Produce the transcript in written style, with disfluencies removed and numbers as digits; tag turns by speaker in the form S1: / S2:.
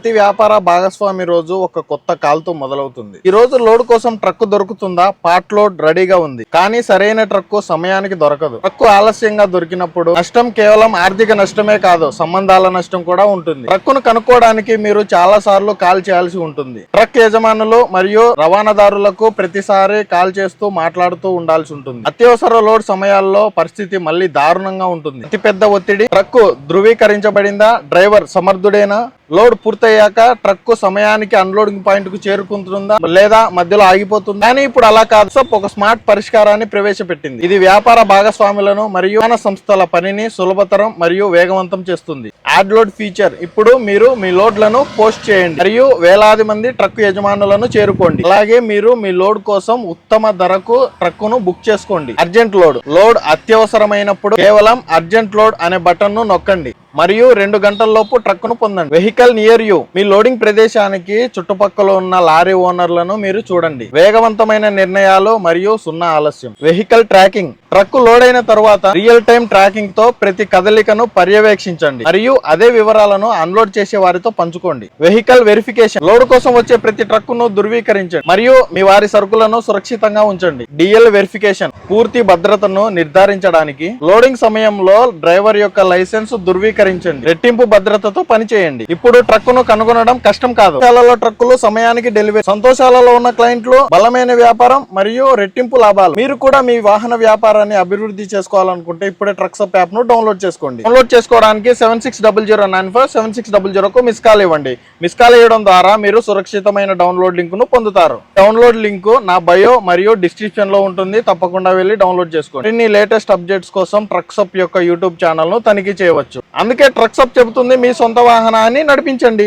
S1: ప్రతి వ్యాపార భాగస్వామి రోజు ఒక కొత్త కాల్తో మొదలవుతుంది. ఈ రోజు లోడ్ కోసం ట్రక్ దొరుకుతుందా? పార్ట్ లోడ్ రెడీగా ఉంది, కానీ సరైన ట్రక్ సమయానికి దొరకదు. ట్రక్ ఆలస్యంగా దొరికినప్పుడు నష్టం కేవలం ఆర్థిక నష్టమే కాదు, సంబంధాల నష్టం కూడా ఉంటుంది. ట్రక్కును కనుక్కోవడానికి మీరు చాలా సార్లు కాల్ చేయాల్సి ఉంటుంది. ట్రక్ యజమానులు మరియు రవాణాదారులకు ప్రతిసారి కాల్ చేస్తూ మాట్లాడుతూ ఉండాల్సి ఉంటుంది. అత్యవసర లోడ్ సమయాల్లో పరిస్థితి మళ్ళీ దారుణంగా ఉంటుంది. అతిపెద్ద ఒత్తిడి. ట్రక్ ధృవీకరించబడిందా? డ్రైవర్ సమర్థుడేనా? లోడ్ పూర్తయ్యాక ట్రక్ సమయానికి అన్లోడింగ్ పాయింట్ కు చేరుకుంటుందా లేదా మధ్యలో ఆగిపోతుందా? కానీ ఇప్పుడు అలా కాదు. ఒక స్మార్ట్ పరిష్కారాన్ని ప్రవేశపెట్టింది. ఇది వ్యాపార భాగస్వాములను మరియు విమాన సంస్థల పనిని సులభతరం మరియు వేగవంతం చేస్తుంది. Add load feature. ఇప్పుడు మీరు మీ లోడ్లను పోస్ట్ చేయండి మరియు వేలాది మంది ట్రక్ యజమానులను చేరుకోండి. అలాగే మీరు మీ లోడ్ కోసం ఉత్తమ ధరకు ట్రక్కును బుక్ చేసుకోండి. Urgent load. లోడ్ అత్యవసరమైనప్పుడు కేవలం అర్జెంట్ లోడ్ అనే బటన్ ను నొక్కండి మరియు 2 గంటల్లోపు ట్రక్కును పొందండి. Vehicle near you. Me loading ప్రదేశానికి చుట్టుపక్కల ఉన్న లారీ ఓనర్లను మీరు చూడండి. వేగవంతమైన నిర్ణయాలు మరియు 0 ఆలస్యం. Vehicle tracking. ట్రక్ లోడ్ అయిన తర్వాత రియల్ టైం ట్రాకింగ్ తో ప్రతి కదలికను పర్యవేక్షించండి మరియు అదే వివరాలను అన్లోడ్ చేసే వారితో పంచుకోండి. Vehicle verification. లోడ్ కోసం వచ్చే ప్రతి ట్రక్ ను ధృవీకరించండి మరియు మీ వారి సరుకులను సురక్షితంగా ఉంచండి. DL verification. పూర్తి భద్రతను నిర్ధారించడానికి లోడింగ్ సమయంలో డ్రైవర్ యొక్క లైసెన్స్ ధృవీకరించండి. రెట్టింపు భద్రతతో పనిచేయండి. ఇప్పుడు ట్రక్కును కనుగొనడం కష్టం కాదు. ట్రక్కులు సమయానికి డెలివరీ. సంతోషాలలో ఉన్న క్లయింట్లు, బలమైన వ్యాపారం మరియు రెట్టింపు లాభాలు. మీరు కూడా మీ వాహన వ్యాపారాన్ని అభివృద్ధి చేసుకోవాలనుకుంటే ఇప్పుడే ట్రక్సప్ యాప్ ను డౌన్లోడ్ చేసుకోండి. డౌన్లోడ్ చేసుకోవడానికి 7600947600 కు మిస్ కాల్ ఇవ్వండి. మిస్ కాల్ ఇవ్వడం ద్వారా మీరు సురక్షితమైన డౌన్లోడ్ లింక్ ను పొందుతారు. డౌన్లోడ్ లింక్ నా బయో మరియు డిస్క్రిప్షన్ లో ఉంటుంది. తప్పకుండా వెళ్ళి డౌన్లోడ్ చేసుకోండి. ఇన్ని లేటెస్ట్ అప్డేట్స్ కోసం ట్రక్సప్ యొక్క యూట్యూబ్ ఛానల్ ను తనిఖీ చేయవచ్చు. అందుకే ట్రక్సప్ చెబుతుంది, మీ సొంత వాహనాన్ని నడిపించండి.